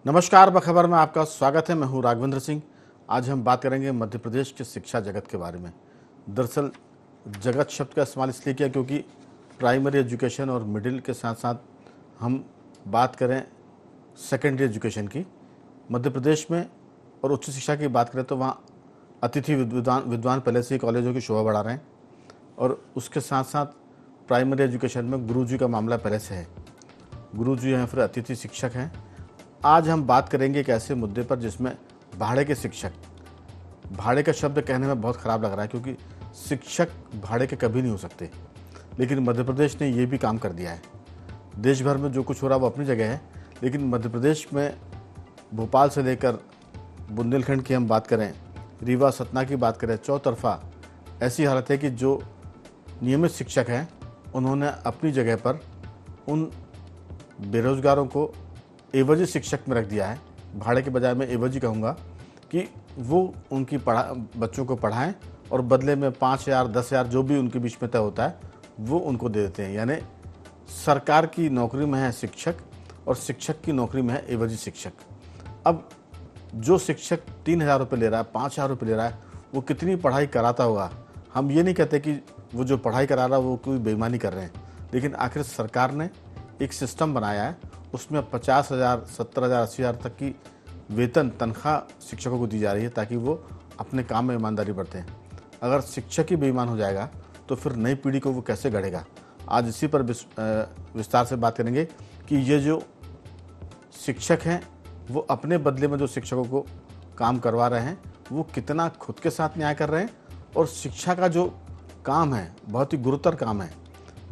नमस्कार, बखबर में आपका स्वागत है। मैं हूं राघवेंद्र सिंह। आज हम बात करेंगे मध्य प्रदेश के शिक्षा जगत के बारे में। दरअसल जगत शब्द का इस्तेमाल इसलिए किया क्योंकि प्राइमरी एजुकेशन और मिडिल के साथ साथ हम बात करें सेकेंडरी एजुकेशन की मध्य प्रदेश में और उच्च शिक्षा की बात करें तो वहाँ अतिथि विद्वान पहले से ही कॉलेजों की शोभा बढ़ा रहे हैं और उसके साथ साथ प्राइमरी एजुकेशन में गुरुजी का मामला पहले से है। गुरुजी हैं, फिर अतिथि शिक्षक हैं। आज हम बात करेंगे एक ऐसे मुद्दे पर जिसमें भाड़े के शिक्षक, भाड़े का शब्द कहने में बहुत ख़राब लग रहा है क्योंकि शिक्षक भाड़े के कभी नहीं हो सकते, लेकिन मध्य प्रदेश ने ये भी काम कर दिया है। देश भर में जो कुछ हो रहा है वो अपनी जगह है, लेकिन मध्य प्रदेश में भोपाल से लेकर बुंदेलखंड की हम बात करें, रीवा सतना की बात करें, चौतरफा ऐसी हालत है कि जो नियमित शिक्षक हैं उन्होंने अपनी जगह पर उन बेरोजगारों को एवजी शिक्षक में रख दिया है। भाड़े के बजाय मैं एवजी कहूँगा कि वो उनकी बच्चों को पढ़ाएं और बदले में 5,000 10,000 जो भी उनके बीच में तय होता है वो उनको दे देते हैं। यानी सरकार की नौकरी में है शिक्षक और शिक्षक की नौकरी में है एवजी शिक्षक। अब जो शिक्षक 3,000 रुपये ले रहा है, 5,000 रुपये ले रहा है, वो कितनी पढ़ाई कराता होगा। हम ये नहीं कहते कि वो जो पढ़ाई करा रहा है वो कोई बेईमानी कर रहे हैं, लेकिन आखिर सरकार ने एक सिस्टम बनाया है, उसमें 50,000 70,000 80,000 तक की वेतन तनख्वाह शिक्षकों को दी जा रही है ताकि वो अपने काम में ईमानदारी बरतें। अगर शिक्षक ही बेईमान हो जाएगा तो फिर नई पीढ़ी को वो कैसे गढ़ेगा। आज इसी पर विस्तार से बात करेंगे कि ये जो शिक्षक हैं वो अपने बदले में जो शिक्षकों को काम करवा रहे हैं वो कितना खुद के साथ न्याय कर रहे हैं, और शिक्षा का जो काम है बहुत ही गुरुतर काम है।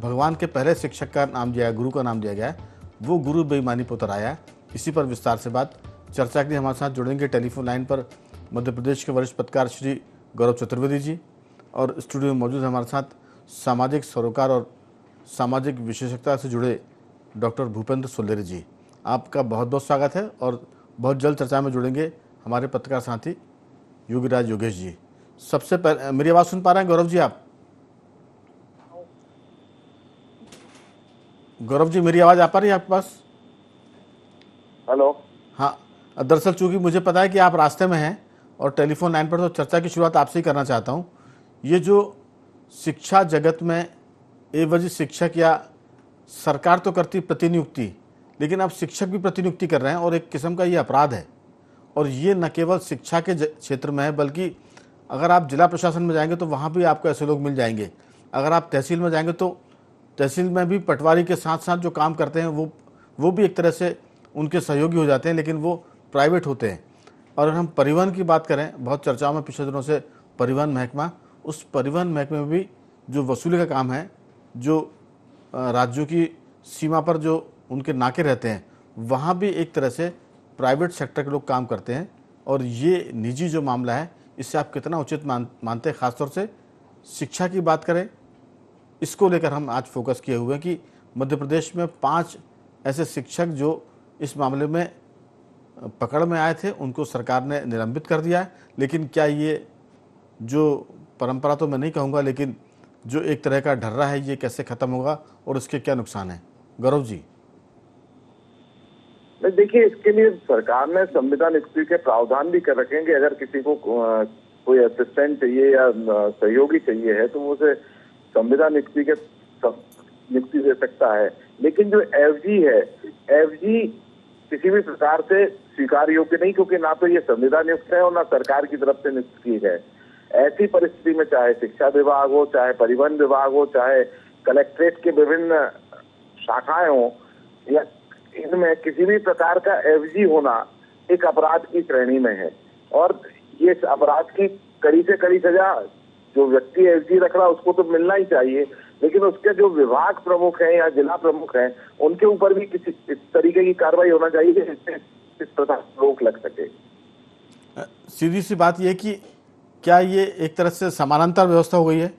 भगवान के पहले शिक्षक का नाम दिया है, गुरु का नाम दिया गया है, वो गुरु बेईमानी पर उतर आया है। इसी पर विस्तार से बात चर्चा के लिए हमारे साथ जुड़ेंगे टेलीफोन लाइन पर मध्य प्रदेश के वरिष्ठ पत्रकार श्री गौरव चतुर्वेदी जी, और स्टूडियो में मौजूद हमारे साथ सामाजिक सरोकार और सामाजिक विशेषज्ञता से जुड़े डॉक्टर भूपेंद्र सुल्लेरी जी। आपका बहुत बहुत स्वागत है और बहुत जल्द चर्चा में जुड़ेंगे हमारे पत्रकार साथी योगीराज योगेश जी। सबसे पहले मेरी आवाज़ सुन पा रहे हैं गौरव जी? आप गौरव जी, मेरी आवाज़ आ पा रही है आपके पास? हेलो। हाँ, दरअसल चूंकि मुझे पता है कि आप रास्ते में हैं और टेलीफोन लाइन पर, तो चर्चा की शुरुआत आपसे ही करना चाहता हूँ। ये जो शिक्षा जगत में एवजी शिक्षक, या सरकार तो करती प्रतिनियुक्ति, लेकिन अब शिक्षक भी प्रतिनियुक्ति कर रहे हैं और एक किस्म का ये अपराध है। और ये न केवल शिक्षा के क्षेत्र में है, बल्कि अगर आप जिला प्रशासन में जाएंगे तो वहाँ भी आपको ऐसे लोग मिल जाएंगे। अगर आप तहसील में जाएंगे तो तहसील में भी पटवारी के साथ साथ जो काम करते हैं वो भी एक तरह से उनके सहयोगी हो जाते हैं, लेकिन वो प्राइवेट होते हैं। और अगर हम परिवहन की बात करें, बहुत चर्चाओं में पिछले दिनों से परिवहन महकमा, उस परिवहन महकमे में भी जो वसूली का काम है, जो राज्यों की सीमा पर जो उनके नाके रहते हैं, वहाँ भी एक तरह से प्राइवेट सेक्टर के लोग काम करते हैं। और ये निजी जो मामला है, इससे आप कितना उचित मानते हैं? ख़ासतौर से शिक्षा की बात करें, इसको लेकर हम आज फोकस किए हुए हैं कि मध्य प्रदेश में 5 ऐसे शिक्षक जो इस मामले में पकड़ में आए थे, उनको सरकार ने निलंबित कर दिया है। लेकिन क्या ये जो परंपरा तो मैं नहीं कहूँगा, लेकिन जो एक तरह का ढर्रा है, ये कैसे ख़त्म होगा और इसके क्या नुकसान है? गौरव जी। देखिए, इसके लिए सरकार ने संविदा नियुक्ति के प्रावधान भी कर रखे हैं कि अगर किसी को कोई असिस्टेंट चाहिए या सहयोगी चाहिए है तो वो उसे संविदा नियुक्ति दे सकता है। लेकिन जो एफजी है, एफजी किसी भी प्रकार से स्वीकार योग्य नहीं, क्योंकि ना तो ये संविदा नियुक्त है और ना सरकार की तरफ से नियुक्त की है। ऐसी परिस्थिति में चाहे शिक्षा विभाग हो, चाहे परिवहन विभाग हो, चाहे कलेक्ट्रेट के विभिन्न शाखाएं हो, या इनमें किसी भी प्रकार का एफजी होना एक अपराध की श्रेणी में है। और ये अपराध की कड़ी से कड़ी सजा जो व्यक्ति एफजी रख रहा उसको तो मिलना ही चाहिए, लेकिन उसके जो विभाग प्रमुख हैं या जिला प्रमुख हैं उनके ऊपर भी किसी इस तरीके की कार्रवाई होना चाहिए जिससे इस प्रकार रोक लग सके। सीधी सी बात यह कि क्या ये एक तरह से समानांतर व्यवस्था हो गई है?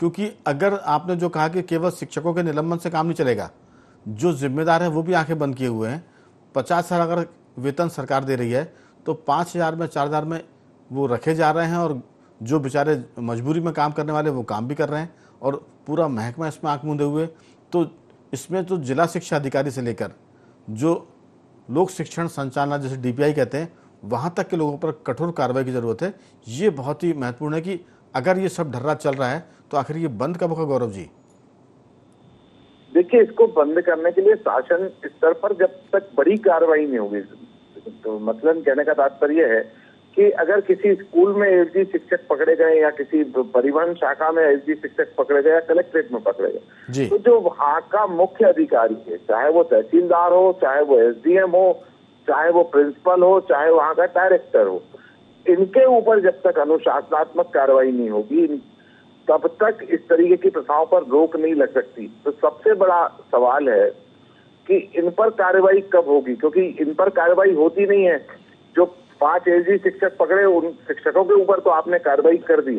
क्योंकि अगर आपने जो कहा कि केवल शिक्षकों के निलंबन से काम नहीं चलेगा, जो जिम्मेदार है वो भी आंखें बंद किए हुए हैं। 50,000 अगर वेतन सरकार दे रही है तो 5,000 में 4,000 में वो रखे जा रहे हैं, और जो बेचारे मजबूरी में काम करने वाले वो काम भी कर रहे हैं, और पूरा महकमा इसमें आंख मूंदे हुए। तो इसमें तो जिला शिक्षा अधिकारी से लेकर जो लोक शिक्षण संचालनालय जैसे डीपीआई कहते हैं, वहाँ तक के लोगों पर कठोर कार्रवाई की ज़रूरत है। ये बहुत ही महत्वपूर्ण है कि अगर ये सब ढर्रा चल रहा है तो आखिर ये बंद कब होगा गौरव जी? देखिए, इसको बंद करने के लिए शासन स्तर पर जब तक बड़ी कार्रवाई नहीं होगी, तो मतलब कहने का तात्पर्य है कि अगर किसी स्कूल में एसडी शिक्षक पकड़े गए या किसी परिवहन शाखा में एसडी शिक्षक पकड़े गए या कलेक्ट्रेट में पकड़े गए, तो जो वहाँ का मुख्य अधिकारी है, चाहे वो तहसीलदार हो, चाहे वो एसडीएम हो, चाहे वो प्रिंसिपल हो, चाहे वहाँ का डायरेक्टर हो, इनके ऊपर जब तक अनुशासनात्मक कार्रवाई नहीं होगी, तब तक इस तरीके की प्रथाओं पर रोक नहीं लग सकती। तो सबसे बड़ा सवाल है कि इन पर कार्रवाई कब होगी, क्योंकि इन पर कार्रवाई होती नहीं है। जो 5 एसडी शिक्षक पकड़े, उन शिक्षकों के ऊपर तो आपने कार्रवाई कर दी,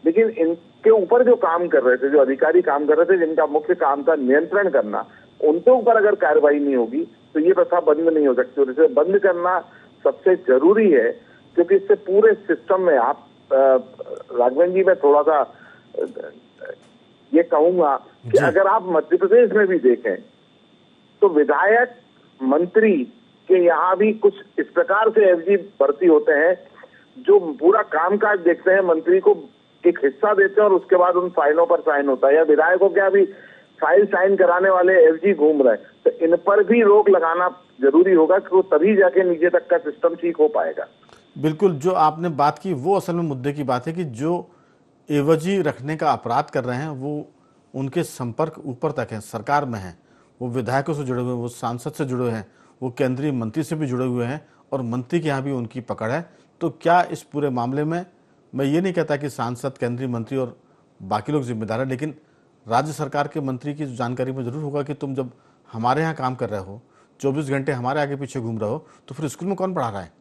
लेकिन इनके ऊपर जो काम कर रहे थे, जो अधिकारी काम कर रहे थे, जिनका मुख्य काम था नियंत्रण करना, उनके ऊपर अगर कार्रवाई नहीं होगी तो ये प्रथा बंद नहीं हो सकती। और इसे बंद करना सबसे जरूरी है, क्योंकि इससे पूरे सिस्टम में आप राघवन जी, मैं थोड़ा सा ये कहूंगा कि अगर आप मध्य प्रदेश में भी देखें तो विधायक मंत्री के यहाँ भी कुछ इस प्रकार से एसडी भर्ती होते हैं जो पूरा कामकाज देखते हैं, मंत्री को एक हिस्सा देते हैं और उसके बाद उन फाइलों पर साइन होता है, या विधायकों क्या भी फाइल साइन कराने वाले एसडी घूम रहे हैं। तो इन पर भी रोक लगाना जरूरी होगा, कि तभी जाके नीचे तक का सिस्टम ठीक हो पाएगा। बिल्कुल, जो आपने बात की वो असल में मुद्दे की बात है कि जो एवजी रखने का अपराध कर रहे हैं वो उनके संपर्क ऊपर तक है, सरकार में है, वो विधायकों से जुड़े हुए हैं, वो सांसद से जुड़े हुए हैं, वो केंद्रीय मंत्री से भी जुड़े हुए हैं और मंत्री के यहाँ भी उनकी पकड़ है। तो क्या इस पूरे मामले में, मैं ये नहीं कहता कि सांसद, केंद्रीय मंत्री और बाकी लोग जिम्मेदार हैं, लेकिन राज्य सरकार के मंत्री की जानकारी में ज़रूर होगा कि तुम जब हमारे यहाँ काम कर रहे हो, 24 घंटे हमारे आगे पीछे घूम रहे हो, तो फिर स्कूल में कौन पढ़ा रहा है?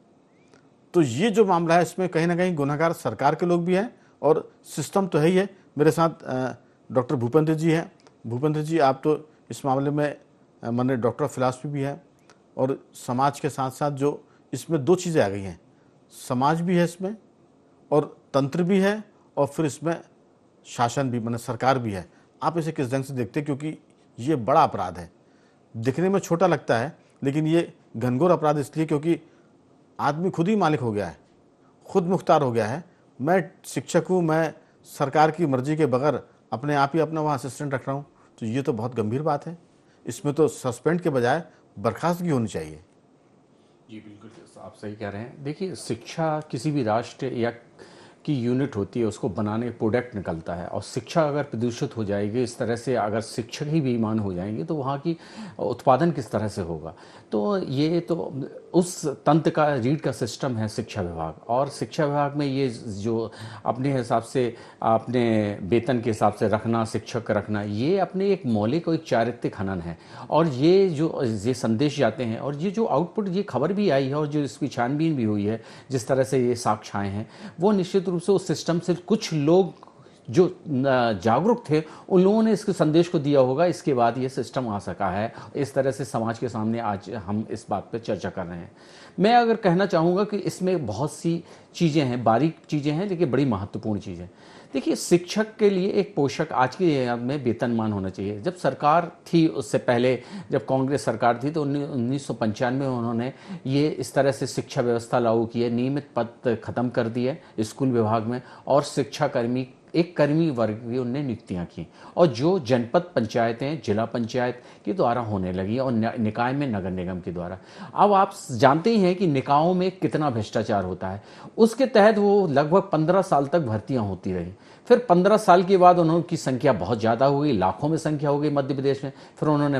तो ये जो मामला है इसमें कहीं ना कहीं गुनहगार सरकार के लोग भी हैं और सिस्टम तो है ही है। मेरे साथ डॉक्टर भूपेंद्र जी हैं। भूपेंद्र जी, आप तो इस मामले में माने डॉक्टर ऑफ फिलॉसफी भी है और समाज के साथ साथ जो इसमें दो चीज़ें आ गई हैं, समाज भी है इसमें और तंत्र भी है और फिर इसमें शासन भी, माने सरकार भी है। आप इसे किस ढंग से देखते हैं? क्योंकि ये बड़ा अपराध है, दिखने में छोटा लगता है, लेकिन ये घनघोर अपराध इसलिए क्योंकि आदमी खुद ही मालिक हो गया है, खुद मुख्तार हो गया है। मैं शिक्षक हूँ, मैं सरकार की मर्जी के बगैर अपने आप ही अपना वहाँ असिस्टेंट रख रहा हूँ, तो ये तो बहुत गंभीर बात है। इसमें तो सस्पेंड के बजाय बर्खास्तगी होनी चाहिए। जी बिल्कुल, आप सही कह रहे हैं। देखिए, शिक्षा किसी भी राष्ट्र या की यूनिट होती है, उसको बनाने प्रोडक्ट निकलता है, और शिक्षा अगर प्रदूषित हो जाएगी इस तरह से, अगर शिक्षक ही बेईमान हो जाएंगे तो वहाँ की उत्पादन किस तरह से होगा? तो ये तो उस तंत्र का, रीढ़ का सिस्टम है शिक्षा विभाग, और शिक्षा विभाग में ये जो अपने हिसाब से, अपने वेतन के हिसाब से रखना, शिक्षक रखना, ये अपने एक मौलिक और एक चारित्रिक हनन है। और ये जो ये संदेश जाते हैं और ये जो आउटपुट, ये खबर भी आई है और जो इसकी छानबीन भी हुई है, जिस तरह से ये साक्ष्य आए हैं, वो निश्चित रूप से उस सिस्टम से कुछ लोग जो जागरूक थे उन लोगों ने इसके संदेश को दिया होगा, इसके बाद ये सिस्टम आ सका है। इस तरह से समाज के सामने आज हम इस बात पर चर्चा कर रहे हैं। मैं अगर कहना चाहूँगा कि इसमें बहुत सी चीज़ें हैं, बारीक चीज़ें हैं, लेकिन बड़ी महत्वपूर्ण चीज़ें। देखिए, शिक्षक के लिए एक पोषक आज के युग में वेतनमान होना चाहिए। जब सरकार थी, उससे पहले जब कांग्रेस सरकार थी, तो 1995 में उन्होंने ये इस तरह से शिक्षा व्यवस्था लागू की है, नियमित पद खत्म कर दिए स्कूल विभाग में, और शिक्षाकर्मी, एक कर्मी वर्ग की उनने नियुक्तियां की, और जो जनपद पंचायतें जिला पंचायत के द्वारा होने लगी और निकाय में नगर निगम के द्वारा। अब आप जानते ही हैं कि निकायों में कितना भ्रष्टाचार होता है। उसके तहत वो लगभग 15 साल तक भर्तियां होती रही। फिर 15 साल के बाद उनकी संख्या बहुत ज़्यादा हो गई, लाखों में संख्या हो गई मध्य प्रदेश में। फिर उन्होंने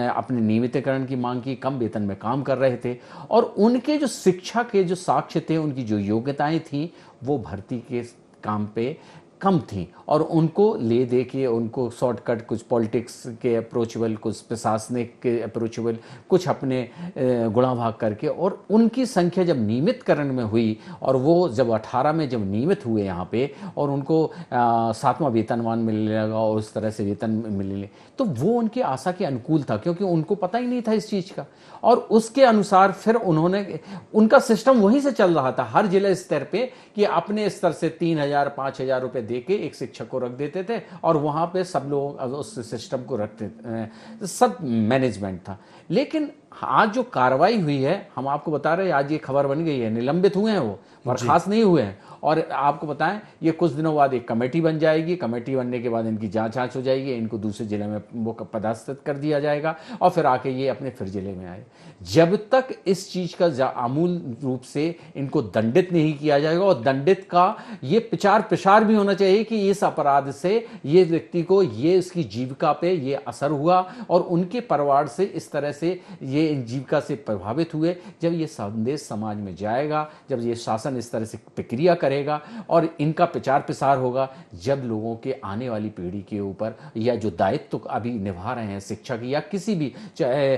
अपने नियमितीकरण की मांग की, कम वेतन में काम कर रहे थे, और उनके जो शिक्षा के जो साक्ष्य थे, उनकी जो योग्यताएं थी, वो भर्ती के काम पे कम थी, और उनको ले दे के, उनको शॉर्टकट, कुछ पॉलिटिक्स के अप्रोचेबल, कुछ प्रशासनिक के अप्रोचेबल, कुछ अपने गुणा भाग करके, और उनकी संख्या जब नियमितकरण में हुई, और वो जब 18 में जब नियमित हुए यहाँ पे, और उनको 7वां वेतनमान मिलने लगा और उस तरह से वेतन मिलने, तो वो उनकी आशा के अनुकूल था, क्योंकि उनको पता ही नहीं था इस चीज़ का। और उसके अनुसार फिर उन्होंने, उनका सिस्टम वहीं से चल रहा था हर जिला स्तर पे, कि अपने स्तर से 3,000 5,000 रुपए देके एक शिक्षक को रख देते थे, और वहां पे सब लोग उस सिस्टम को रखते, सब मैनेजमेंट था। लेकिन आज जो कार्रवाई हुई है, हम आपको बता रहे हैं, आज ये खबर बन गई है, निलंबित हुए हैं वो, बर्खास्त नहीं हुए हैं। और आपको बताएं, ये कुछ दिनों बाद एक कमेटी बन जाएगी, कमेटी बनने के बाद इनकी जांच हो जाएगी, इनको दूसरे जिले में वो पदस्थापित कर दिया जाएगा और फिर आके ये अपने फिर जिले में आए। जब तक इस चीज का आमूल रूप से इनको दंडित नहीं किया जाएगा, और दंडित का ये प्रचार प्रसार भी होना चाहिए कि इस अपराध से ये व्यक्ति को, ये इसकी जीविका पे ये असर हुआ और उनके परिवार से इस तरह से ये जीविका से प्रभावित हुए। जब ये संदेश समाज में जाएगा, जब ये शासन इस तरह से प्रक्रिया करेगा और इनका प्रचार प्रसार होगा, जब लोगों के आने वाली पीढ़ी के ऊपर या जो दायित्व अभी निभा रहे हैं शिक्षक या किसी भी, चाहे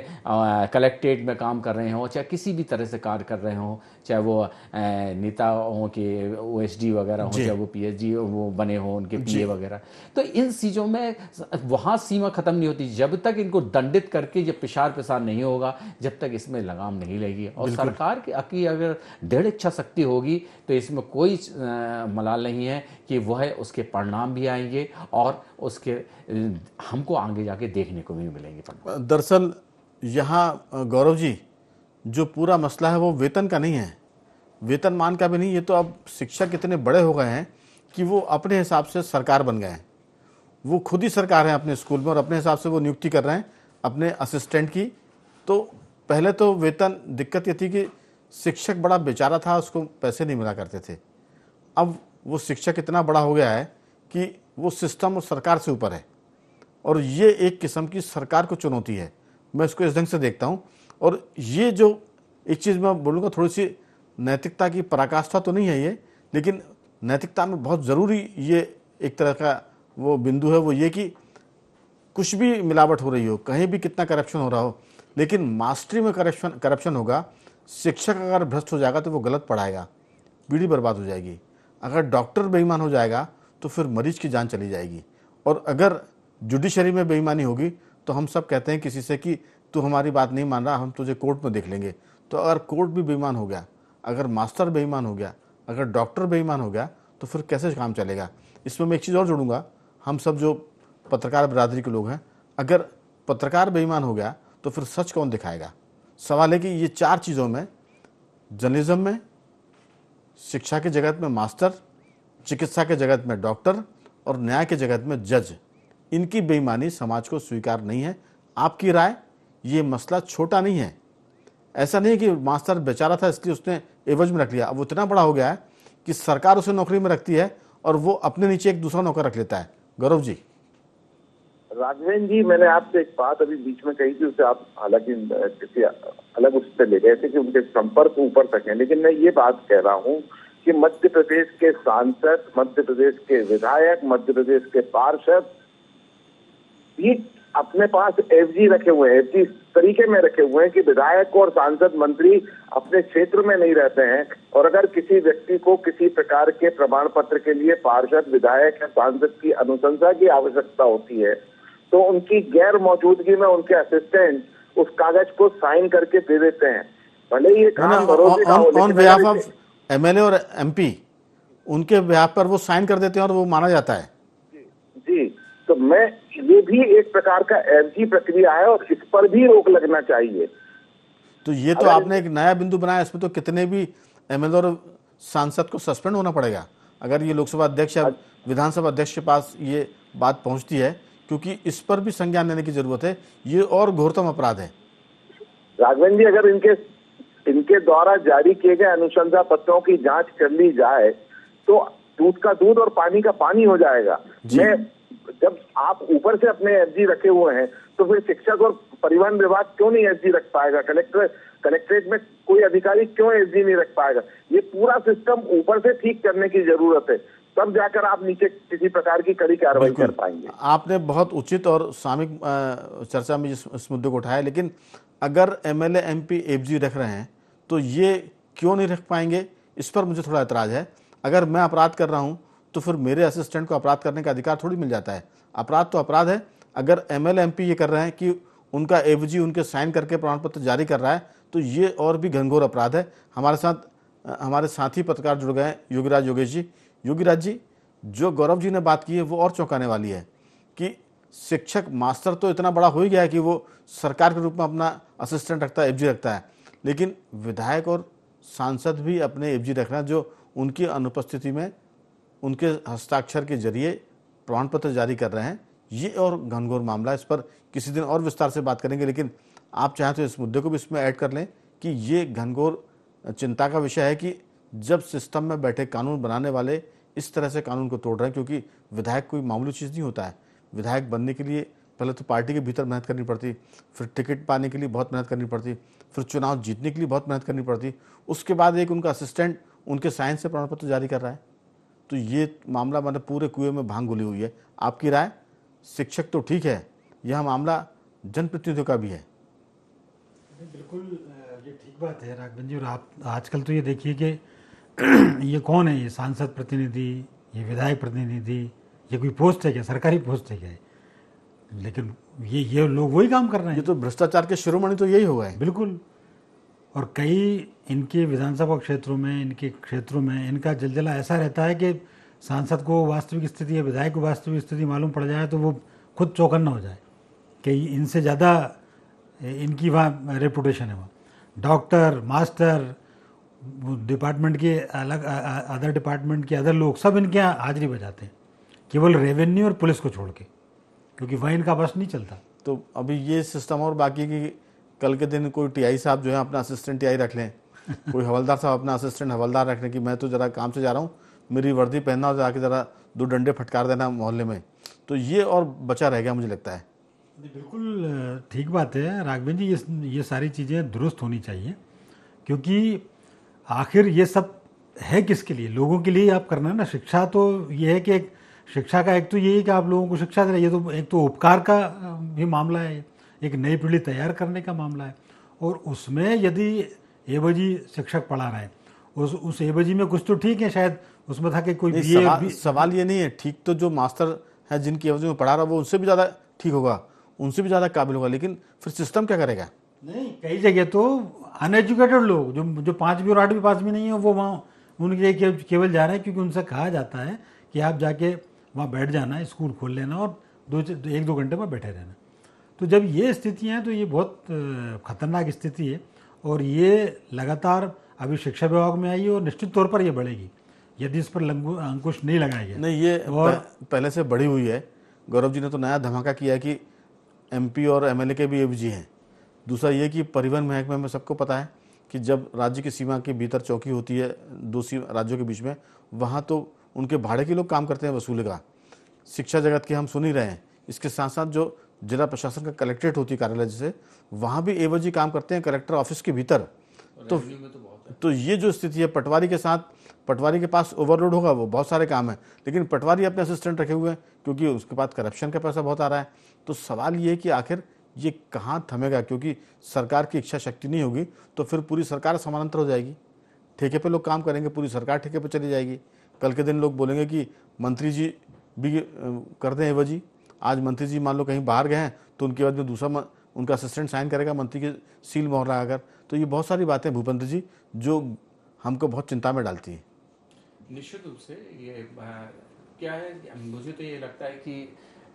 कलेक्ट्रेट में काम कर रहे हो, चाहे किसी भी तरह से कार्य कर रहे हो, चाहे वो नेताओं के ओएसडी वगैरह हो, चाहे वो पीएचडी वो बने हो, उनके पीए वगैरह, तो इन चीज़ों में वहाँ सीमा खत्म नहीं होती जब तक इनको दंडित करके जब प्रसार प्रसार नहीं होगा, जब तक इसमें लगाम नहीं लगेगी। और सरकार की अगर दृढ़ इच्छा शक्ति होगी तो इसमें कोई मलाल नहीं है कि वह उसके परिणाम भी आएंगे और उसके हमको आगे जाके देखने को भी मिलेंगे। दरअसल यहाँ गौरव जी, जो पूरा मसला है वो वेतन का नहीं है, वेतनमान का भी नहीं। ये तो अब शिक्षक इतने बड़े हो गए हैं कि वो अपने हिसाब से सरकार बन गए हैं, वो खुद ही सरकार है अपने स्कूल में और अपने हिसाब से वो नियुक्ति कर रहे हैं अपने असिस्टेंट की। तो पहले तो वेतन, दिक्कत ये थी कि शिक्षक बड़ा बेचारा था, उसको पैसे नहीं मिला करते थे। अब वो शिक्षक इतना बड़ा हो गया है कि वो सिस्टम और सरकार से ऊपर है, और ये एक किस्म की सरकार को चुनौती है। मैं इसको इस ढंग से देखता हूँ। और ये जो एक चीज़ मैं बोलूँगा, थोड़ी सी नैतिकता की पराकाष्ठा तो नहीं है ये, लेकिन नैतिकता में बहुत ज़रूरी ये एक तरह का वो बिंदु है, वो ये कि कुछ भी मिलावट हो रही हो, कहीं भी कितना करप्शन हो रहा हो, लेकिन मास्टरी में करप्शन होगा। शिक्षक अगर भ्रष्ट हो जाएगा तो वो गलत पढ़ाएगा, पीढ़ी बर्बाद हो जाएगी। अगर डॉक्टर बेईमान हो जाएगा तो फिर मरीज की जान चली जाएगी। और अगर जुडिशरी में बेईमानी होगी तो हम सब कहते हैं किसी से कि तू हमारी बात नहीं मान रहा, हम तुझे कोर्ट में देख लेंगे। तो अगर कोर्ट भी बेईमान हो गया, अगर मास्टर बेईमान हो गया, अगर डॉक्टर बेईमान हो गया, तो फिर कैसे काम चलेगा। इसमें मैं एक चीज़ और जोड़ूंगा, हम सब जो पत्रकार बिरादरी के लोग हैं, अगर पत्रकार बेईमान हो गया तो फिर सच कौन दिखाएगा। सवाल है कि ये चार चीज़ों में, जर्नलिज्म में, शिक्षा के जगत में मास्टर, चिकित्सा के जगत में डॉक्टर और न्याय के जगत में जज, इनकी बेईमानी समाज को स्वीकार नहीं है। आपकी राय, ये मसला छोटा नहीं है। ऐसा नहीं है कि मास्टर बेचारा था इसलिए उसने एवज में रख लिया। अब वो इतना बड़ा हो गया है कि सरकार उसे नौकरी में रखती है और वो अपने नीचे एक दूसरा नौकर रख लेता है। गौरव जी। राघवेंद्र जी, मैंने आपसे एक बात अभी बीच में कही थी, उसे आप हालांकि किसी अलग उस पर ले गए थे कि उनके संपर्क ऊपर तक है, लेकिन मैं ये बात कह रहा हूँ कि मध्य प्रदेश के सांसद, मध्य प्रदेश के विधायक, मध्य प्रदेश के पार्षद भी अपने पास एफजी रखे हुए हैं, एफजी तरीके में रखे हुए हैं कि विधायक और सांसद मंत्री अपने क्षेत्र में नहीं रहते हैं, और अगर किसी व्यक्ति को किसी प्रकार के प्रमाण पत्र के लिए पार्षद, विधायक या सांसद की अनुशंसा की आवश्यकता होती है तो उनकी गैर मौजूदगी में उनके असिस्टेंट उस कागज को साइन करके दे देते हैं। भले ही ये काम भरोसे का हो, ऑन बिहाफ ऑफ एमएलए और एमपी, उनके बिहाफ पर वो साइन कर देते हैं और वो माना जाता है। जी, तो मैं, ये भी एक प्रकार का एफजी प्रक्रिया है और इस पर भी रोक लगना चाहिए। तो ये तो आपने एक नया बिंदु बनाया, इसमें तो कितने भी एमएलए और सांसद को सस्पेंड होना पड़ेगा अगर ये लोकसभा अध्यक्ष या विधानसभा अध्यक्ष के पास ये बात पहुंचती है, क्योंकि इस पर भी संज्ञान लेने की जरूरत है। ये और घोरतम अपराध है। राघवेंद्र जी, अगर इनके द्वारा जारी किए गए अनुशंसा पत्रों की जांच कर ली जाए तो दूध का दूध और पानी का पानी हो जाएगा। मैं, जब आप ऊपर से अपने एफजी रखे हुए हैं तो फिर शिक्षक और परिवहन विभाग क्यों नहीं एफजी रख पाएगा, कलेक्ट्रेट में कोई अधिकारी क्यों एफजी नहीं रख पाएगा। ये पूरा सिस्टम ऊपर से ठीक करने की जरूरत है, तब जाकर आप नीचे किसी प्रकार की कड़ी कार्रवाई कर पाएंगे। आपने बहुत उचित और सामयिक चर्चा में इस मुद्दे को उठाया, लेकिन अगर एमएलए एमपी एफजी रख रहे हैं तो ये क्यों नहीं रख पाएंगे, इस पर मुझे थोड़ा एतराज है। अगर मैं अपराध कर रहा हूं तो फिर मेरे असिस्टेंट को अपराध करने का अधिकार थोड़ी मिल जाता है। अपराध तो अपराध है। अगर एमएलए एमपी ये कर रहे हैं कि उनका एफजी उनके साइन करके प्रमाण पत्र जारी कर रहा है, तो ये और भी घनघोर अपराध है। हमारे साथ हमारे साथी पत्रकार जुड़ गए हैं, योगीराज योगेश जी। योगीराज जी, जो गौरव जी ने बात की है वो और चौंकाने वाली है कि शिक्षक मास्टर तो इतना बड़ा हो ही गया है कि वो सरकार के रूप में अपना असिस्टेंट रखता है, एफजी रखता है, लेकिन विधायक और सांसद भी अपने एफजी रख रहे हैं जो उनकी अनुपस्थिति में उनके हस्ताक्षर के जरिए प्रमाण पत्र जारी कर रहे हैं। ये और घनघोर मामला है, इस पर किसी दिन और विस्तार से बात करेंगे, लेकिन आप चाहें तो इस मुद्दे को भी इसमें ऐड कर लें कि ये घनघोर चिंता का विषय है कि जब सिस्टम में बैठे कानून बनाने वाले इस तरह से कानून को तोड़ रहे हैं, क्योंकि विधायक कोई मामूली चीज़ नहीं होता है। विधायक बनने के लिए पहले तो पार्टी के भीतर मेहनत करनी पड़ती, फिर टिकट पाने के लिए बहुत मेहनत करनी पड़ती, फिर चुनाव जीतने के लिए बहुत मेहनत करनी पड़ती, उसके बाद एक उनका असिस्टेंट उनके साइन से प्रमाण पत्र जारी कर रहा है। तो ये मामला मतलब पूरे कुएं में भांग घुली हुई है। आपकी राय? शिक्षक तो ठीक है, यह मामला जनप्रतिनिधियों का भी है। बिल्कुल ये ठीक बात है राघवन जी। और आप आजकल तो ये देखिए कि ये कौन है, ये सांसद प्रतिनिधि, ये विधायक प्रतिनिधि, ये कोई पोस्ट है क्या, सरकारी पोस्ट है क्या? लेकिन ये लोग वही काम कर रहे हैं। ये तो भ्रष्टाचार के शिरोमणि तो यही हो गए। बिल्कुल। और कई इनके विधानसभा क्षेत्रों में, इनके क्षेत्रों में इनका जलजला ऐसा रहता है कि सांसद को वास्तविक स्थिति या विधायक को वास्तविक स्थिति मालूम पड़ जाए तो वो खुद चौकन्ना हो जाए कि इनसे ज़्यादा इनकी वहाँ रेपुटेशन है। वहाँ डॉक्टर, मास्टर, डिपार्टमेंट के अलग, अदर डिपार्टमेंट के अदर लोग सब इनके यहाँ हाजिरी बजाते हैं, केवल रेवेन्यू और पुलिस को छोड़ के, क्योंकि वहाँ इनका बस नहीं चलता। तो अभी ये सिस्टम और बाकी की कल के दिन कोई टीआई साहब जो है अपना असिस्टेंट टीआई रख लें, कोई हवलदार साहब अपना असिस्टेंट हवलदार रख लें कि मैं तो ज़रा काम से जा रहा हूँ, मेरी वर्दी पहनना और जाके ज़रा 2 डंडे फटकार देना मोहल्ले में, तो ये और बचा रह गया मुझे लगता है। बिल्कुल ठीक बात है राघवन जी। ये सारी चीज़ें दुरुस्त होनी चाहिए, क्योंकि आखिर ये सब है किसके लिए? लोगों के लिए आप करना है ना। शिक्षा तो ये है कि एक शिक्षा का एक तो ये है कि आप लोगों को शिक्षा दे रहे हैं, ये तो एक तो उपकार का भी मामला है, एक नई पीढ़ी तैयार करने का मामला है। और उसमें यदि एवजी शिक्षक पढ़ा रहे हैं, उस एवजी में कुछ तो ठीक है, शायद उसमें था कि कोई सवाल ये नहीं है, ठीक तो जो मास्टर है जिनकी एवजी में पढ़ा रहा वो उनसे भी ज़्यादा ठीक होगा, उनसे भी ज़्यादा काबिल होगा, लेकिन फिर सिस्टम क्या करेगा? नहीं, कई जगह तो अनएजुकेटेड लोग जो 5वीं और 8वीं पास भी नहीं है, वो वहाँ उनके लिए केवल जा रहे हैं क्योंकि उनसे कहा जाता है कि आप जाके वहाँ बैठ जाना, स्कूल खोल लेना और 1-2 घंटे में बैठे रहना। तो जब ये स्थितियाँ हैं तो ये बहुत खतरनाक स्थिति है, और ये लगातार अभी शिक्षा विभाग में आई है और निश्चित तौर पर ये बढ़ेगी यदि इस पर अंकुश नहीं लगाया गया। नहीं, ये पहले से बढ़ी हुई है। गौरव जी ने तो नया धमाका किया है कि एमपी और एमएलए के भी एवजी हैं। दूसरा ये कि परिवहन महकमे में सबको पता है कि जब राज्य की सीमा के भीतर चौकी होती है 2 राज्यों के बीच में, वहाँ तो उनके भाड़े के लोग काम करते हैं वसूली का। शिक्षा जगत की हम सुन ही रहे हैं। इसके साथ साथ जो जिला प्रशासन का कलेक्ट्रेट होती है कार्यालय, जैसे वहाँ भी एवजी काम करते हैं कलेक्टर ऑफिस के भीतर। तो ये जो स्थिति है पटवारी के साथ, पटवारी के पास ओवरलोड होगा, वो बहुत सारे काम है, लेकिन पटवारी अपने असिस्टेंट रखे हुए हैं क्योंकि उसके पास करप्शन का पैसा बहुत आ रहा है। तो सवाल ये है कि आखिर ये कहाँ थमेगा, क्योंकि सरकार की इच्छा शक्ति नहीं होगी तो फिर पूरी सरकार समानांतर हो जाएगी। ठेके पे लोग काम करेंगे, पूरी सरकार ठेके पे चली जाएगी। कल के दिन लोग बोलेंगे कि मंत्री जी भी कर दें एवजी। आज मंत्री जी मान लो कहीं बाहर गए हैं तो उनके बाद में दूसरा उनका असिस्टेंट साइन करेगा मंत्री की सील मोहर लगाकर। तो ये बहुत सारी बातें भूपेंद्र जी जो हमको बहुत चिंता में डालती है। निश्चित रूप से ये क्या है, मुझे तो ये लगता है कि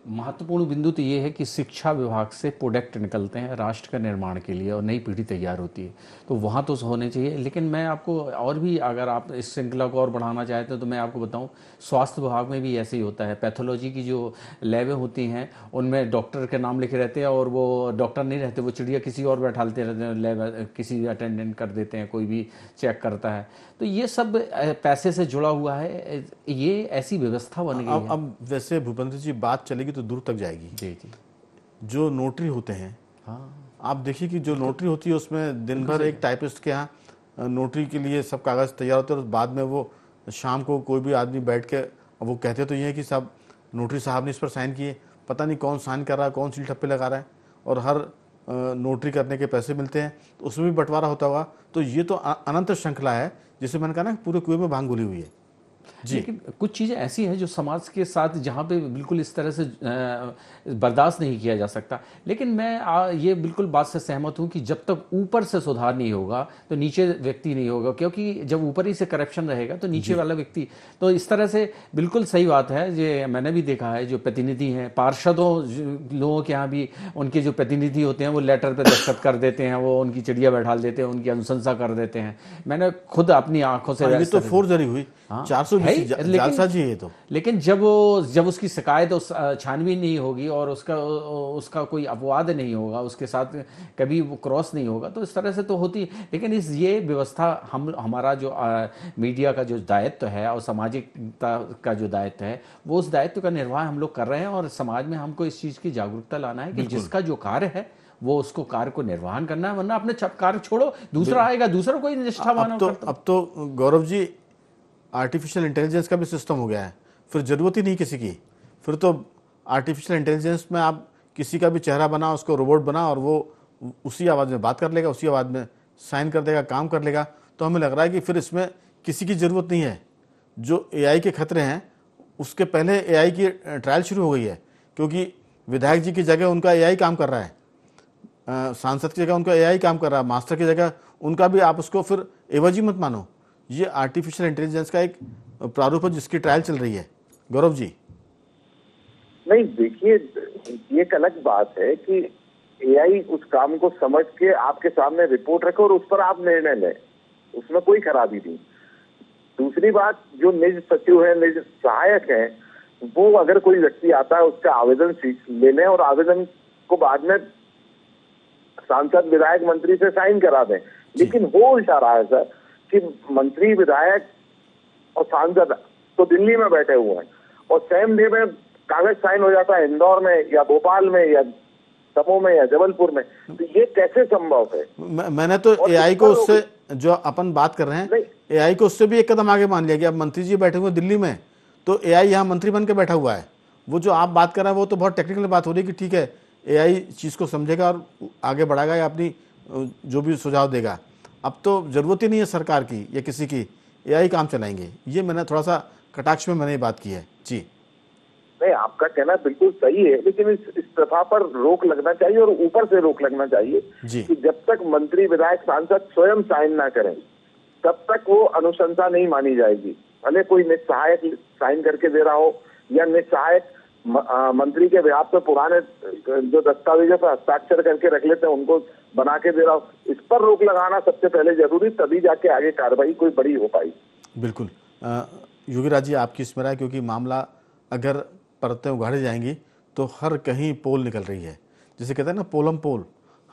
महत्वपूर्ण बिंदु तो ये है कि शिक्षा विभाग से प्रोडक्ट निकलते हैं राष्ट्र का निर्माण के लिए और नई पीढ़ी तैयार होती है, तो वहाँ तो होने चाहिए। लेकिन मैं आपको और भी, अगर आप इस श्रृंखला को और बढ़ाना चाहते हैं तो मैं आपको बताऊं, स्वास्थ्य विभाग में भी ऐसे ही होता है। पैथोलॉजी की जो लैबें होती हैं उनमें डॉक्टर के नाम लिखे रहते हैं और वो डॉक्टर नहीं रहते, वो चिड़िया किसी और बैठाते रहते हैं, लैब किसी अटेंडेंट कर देते हैं, कोई भी चेक करता है। तो ये सब पैसे से जुड़ा हुआ है, ये ऐसी व्यवस्था बन गई है। अब वैसे भूपेंद्र जी बात चलेगी तो दूर तक जाएगी। जी जी। जो नोटरी होते हैं, हाँ, आप देखिए कि जो नोटरी होती है उसमें दिन भर एक टाइपिस्ट के यहाँ नोटरी के लिए सब कागज़ तैयार होते हैं और बाद में वो शाम को कोई भी आदमी बैठ के वो कहते तो ये है कि साहब नोटरी साहब ने इस पर साइन किए, पता नहीं कौन साइन कर रहा है, कौन सील ठप्पे लगा रहा है, और हर नोटरी करने के पैसे मिलते हैं, तो उसमें भी बंटवारा होता होगा। तो ये तो अनंत श्रृंखला है, जिसे मैंने कहा ना पूरे कुएं में भांग घुली हुई है। लेकिन कुछ चीज़ें ऐसी हैं जो समाज के साथ जहाँ पे बिल्कुल इस तरह से बर्दाश्त नहीं किया जा सकता। लेकिन मैं ये बिल्कुल बात से सहमत हूँ कि जब तक ऊपर से सुधार नहीं होगा तो नीचे व्यक्ति नहीं होगा, क्योंकि जब ऊपर ही से करप्शन रहेगा तो नीचे वाला व्यक्ति, तो इस तरह से बिल्कुल सही बात है। ये मैंने भी देखा है, जो प्रतिनिधि हैं, पार्षदों लोगों के यहाँ भी उनके जो प्रतिनिधि होते हैं वो लेटर पे दस्तखत कर देते हैं, वो उनकी चिड़िया बैठा देते हैं, उनकी अनुशंसा कर देते हैं। मैंने खुद अपनी आंखों से ये तो फोर्जरी हुई। हाँ, 420 लेकिन जालसाजी है ये तो। लेकिन जब उसकी शिकायत छानबीन नहीं होगी और उसका कोई अपवाद नहीं होगा, उसके साथ कभी वो क्रॉस नहीं होगा, तो इस तरह से तो होती। लेकिन ये व्यवस्था हमारा जो मीडिया का जो दायित्व है और सामाजिकता का जो दायित्व है, वो उस दायित्व का निर्वाह हम लोग कर रहे हैं। और समाज में हमको इस चीज़ की जागरूकता लाना है कि जिसका जो कार्य है वो उसको कार्य को निर्वहन करना है, वरना अपने कार्य छोड़ो, दूसरा आएगा, दूसरा कोई निष्ठावान अब तो गौरव जी आर्टिफिशियल इंटेलिजेंस का भी सिस्टम हो गया है, फिर ज़रूरत ही नहीं किसी की। फिर तो आर्टिफिशियल इंटेलिजेंस में आप किसी का भी चेहरा बना, उसको रोबोट बना और वो उसी आवाज़ में बात कर लेगा, उसी आवाज़ में साइन कर देगा, काम कर लेगा। तो हमें लग रहा है कि फिर इसमें किसी की ज़रूरत नहीं है। जो एआई के खतरे हैं उसके पहले एआई की ट्रायल शुरू हो गई है, क्योंकि विधायक जी की जगह उनका एआई काम कर रहा है, सांसद की जगह उनका एआई काम कर रहा है, मास्टर की जगह उनका भी आप उसको फिर एवजी मत मानो। ये आर्टिफिशियल इंटेलिजेंस का एक प्रारूप है जिसकी ट्रायल चल रही है। गौरव जी नहीं, देखिए, ये एक अलग बात है कि एआई उस काम को समझ के आपके सामने रिपोर्ट रखे और उस पर आप निर्णय लें, उसमें कोई खराबी नहीं। दूसरी बात, जो निज सचिव है, निज सहायक है, वो अगर कोई व्यक्ति आता है उसका आवेदन ले लें और आवेदन को बाद में सांसद, विधायक, मंत्री से साइन करा दें। लेकिन हो उल्टा रहा है सर कि मंत्री, विधायक और सांसद तो दिल्ली में बैठे हुए हैं और सेम डे में कागज साइन हो जाता है इंदौर में या भोपाल में या दमोह में या जबलपुर में। तो ये कैसे संभव है? मैंने तो एआई को उससे, जो अपन बात कर रहे हैं, एआई को उससे भी एक कदम आगे मान लिया कि अब मंत्री जी बैठे हुए दिल्ली में, तो एआई यहाँ मंत्री बन के बैठा हुआ है। वो जो आप बात कर रहे हैं वो तो बहुत टेक्निकल बात हो रही है कि ठीक है एआई चीज़ को समझेगा और आगे बढ़ाएगा या अपनी जो भी सुझाव देगा। अब तो ज़रूरत ही नहीं है सरकार की या किसी की, एआई काम चलाएंगे। ये मैंने थोड़ा सा कटाक्ष में मैंने ये बात की है जी। नहीं, आपका कहना बिल्कुल सही है, लेकिन इस प्रथा पर रोक लगना चाहिए और ऊपर से रोक लगना चाहिए जी। कि जब तक मंत्री, विधायक, सांसद स्वयं साइन ना करें तब तक वो अनुशंसा नहीं मानी जाएगी। भले कोई निस्सहायक साइन करके दे रहा हो या निस्सहायक मंत्री के बिहाफ पे पुराने जो दस्तावेजों पर हस्ताक्षर करके रख लेते हैं उनको बना के दे रहा हो, इस पर रोक लगाना सबसे पहले जरूरी, तभी जाके आगे कार्रवाई कोई बड़ी हो पाई। बिल्कुल योगीराज जी, आपकी इसमें राय, क्योंकि मामला अगर परतें उगाड़ी जाएंगी तो हर कहीं पोल निकल रही है, जैसे कहते हैं ना पोलम पोल।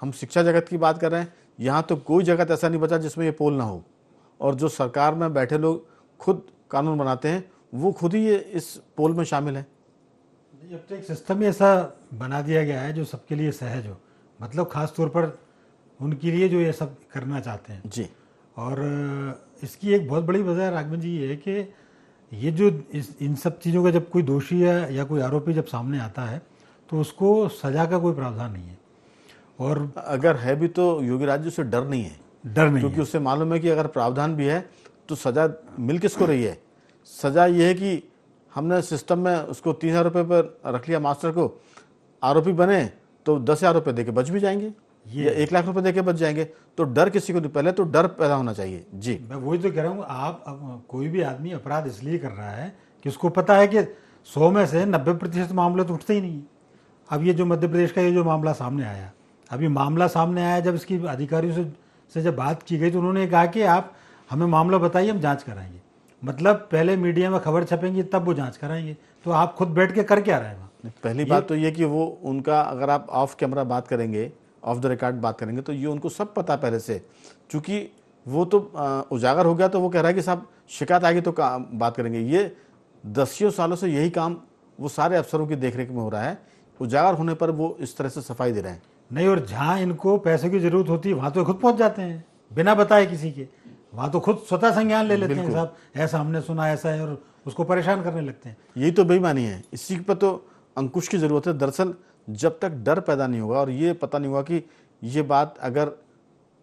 हम शिक्षा जगत की बात कर रहे हैं, यहाँ तो कोई जगत ऐसा नहीं बचा जिसमें ये पोल ना हो। और जो सरकार में बैठे लोग खुद कानून बनाते हैं वो खुद ही ये इस पोल में शामिल है। अब तो एक सिस्टम ही ऐसा बना दिया गया है जो सबके लिए सहज हो, मतलब खास तौर पर उनके लिए जो ये सब करना चाहते हैं जी। और इसकी एक बहुत बड़ी वजह राघवन जी ये है कि ये जो इन सब चीज़ों का जब कोई दोषी है या कोई आरोपी जब सामने आता है तो उसको सजा का कोई प्रावधान नहीं है। और अगर है भी तो योगीराज जी उसे डर नहीं है, क्योंकि उससे मालूम है कि अगर प्रावधान भी है तो सजा मिल किसको रही है। सजा ये है कि हमने सिस्टम में उसको 3,000 रुपये पर रख लिया, मास्टर को, आरोपी बने तो 10,000 रुपये दे के बच भी जाएंगे या 1 लाख रुपए दे के बच जाएंगे। तो डर किसी को नहीं, पहले तो डर पैदा होना चाहिए जी। मैं वही तो कह रहा हूँ, आप कोई भी आदमी अपराध इसलिए कर रहा है कि उसको पता है कि 100 में से 90% मामले तो उठते ही नहीं। अब ये जो मध्य प्रदेश का ये जो मामला सामने आया, अभी मामला सामने आया, जब इसकी अधिकारियों से जब बात की गई तो उन्होंने कहा कि आप हमें मामला बताइए, हम जाँच कराएंगे। मतलब पहले मीडिया में खबर छपेंगी तब वो जांच कराएंगे, तो आप खुद बैठ के कर क्या रहे हैं? पहली बात तो ये कि वो उनका, अगर आप ऑफ कैमरा बात करेंगे, ऑफ द रिकॉर्ड बात करेंगे, तो ये उनको सब पता पहले से, चूंकि वो तो उजागर हो गया तो वो कह रहा है कि साहब शिकायत आएगी तो बात करेंगे। ये 10 सालों से यही काम वो सारे अफसरों की देखरेख में हो रहा है। उजागर होने पर वो इस तरह से सफाई दे रहे हैं। नहीं, और जहाँ इनको पैसे की जरूरत होती है वहाँ तो खुद पहुँच जाते हैं बिना बताए किसी के। वहाँ तो खुद स्वतः संज्ञान ले लेते हैं, साहब ऐसा हमने सुना, ऐसा है, और उसको परेशान करने लगते हैं। यही तो बेईमानी है, इसी पर तो अंकुश की ज़रूरत है। दरअसल जब तक डर पैदा नहीं होगा और ये पता नहीं होगा कि ये बात अगर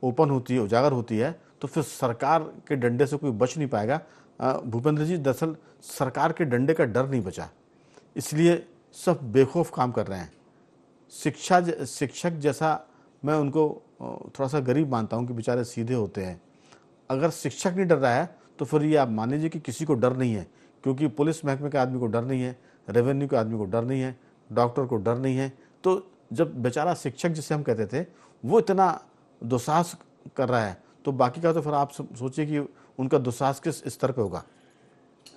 ओपन होती है, उजागर होती है, तो फिर सरकार के डंडे से कोई बच नहीं पाएगा। भूपेंद्र जी, दरअसल सरकार के डंडे का डर नहीं बचा, इसलिए सब बेखौफ काम कर रहे हैं। शिक्षक जैसा मैं उनको थोड़ा सा गरीब मानता हूं कि बेचारे सीधे होते हैं। अगर शिक्षक नहीं डर रहा है तो फिर ये आप मान लीजिए कि किसी को डर नहीं है, क्योंकि पुलिस महकमे के आदमी को डर नहीं है, रेवेन्यू के आदमी को डर नहीं है, डॉक्टर को डर नहीं है। तो जब बेचारा शिक्षक जिसे हम कहते थे वो इतना दुस्साहस कर रहा है, तो बाकी का तो फिर आप सोचिए कि उनका दुस्साहस किस स्तर पे होगा।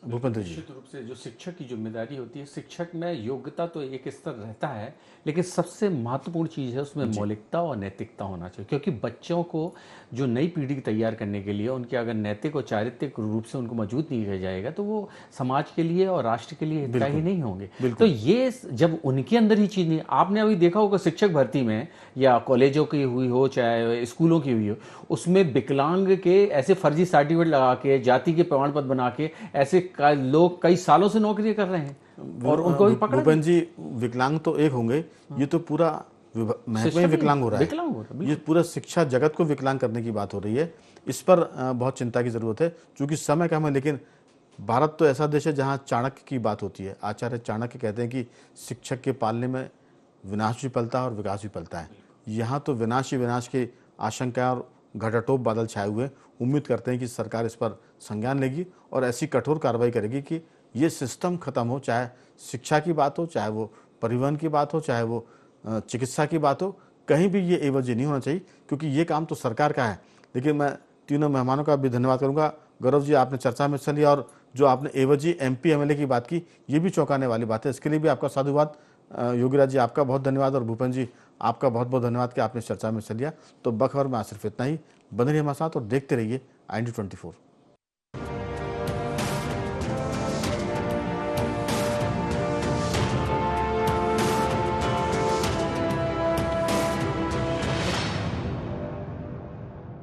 भूपेंद्र जी, निश्चित रूप से जो शिक्षक की जिम्मेदारी होती है, शिक्षक में योग्यता तो एक स्तर रहता है, लेकिन सबसे महत्वपूर्ण चीज़ है उसमें मौलिकता और नैतिकता होना चाहिए। क्योंकि बच्चों को जो नई पीढ़ी तैयार करने के लिए उनके अगर नैतिक और चारित्रिक रूप से उनको मजबूत नहीं किया जाएगा तो वो समाज के लिए और राष्ट्र के लिए हितकारी नहीं होंगे। तो ये जब उनके अंदर ही चीज़ नहीं, आपने अभी देखा होगा शिक्षक भर्ती में या कॉलेजों की हुई हो चाहे स्कूलों की हुई हो, उसमें विकलांग के ऐसे फर्जी सर्टिफिकेट लगा के, जाति के प्रमाण पत्र बना के ऐसे लोग कई सालों से नौकरी कर रहे हैं और उनको भी पकड़ा। भूपेंद्र जी, विकलांग तो एक होंगे, ये तो पूरा महकमा ही विकलांग हो रहा है। ये पूरा शिक्षा जगत को विकलांग करने की बात हो रही है। इस पर बहुत चिंता की जरूरत है, क्योंकि समय कम है। लेकिन भारत तो ऐसा देश है जहां चाणक्य की बात होती है। आचार्य चाणक्य कहते हैं कि शिक्षक के पालने में विनाश भी पलता है और विकास भी पलता है। यहाँ तो विनाश ही विनाश की आशंका और घटाटोप बादल छाए हुए। उम्मीद करते हैं कि सरकार इस पर संज्ञान लेगी और ऐसी कठोर कार्रवाई करेगी कि ये सिस्टम खत्म हो, चाहे शिक्षा की बात हो, चाहे वो परिवहन की बात हो, चाहे वो चिकित्सा की बात हो। कहीं भी ये एवजी नहीं होना चाहिए, क्योंकि ये काम तो सरकार का है। लेकिन मैं तीनों मेहमानों का भी धन्यवाद करूंगा। गौरव जी, आपने चर्चा में हिस्सा लिया और जो आपने एवजी एमपी एमएलए की बात की, ये भी चौंकाने वाली बात है। इसके लिए भी आपका साधुवाद। योगीराज जी, आपका बहुत धन्यवाद और भूपेंद्र जी, आपका बहुत बहुत धन्यवाद कि आपने चर्चा में हिस्सा लिया। तो बखबर में आज सिर्फ इतना ही। बने रहिए हमारे साथ और देखते रहिए IND24।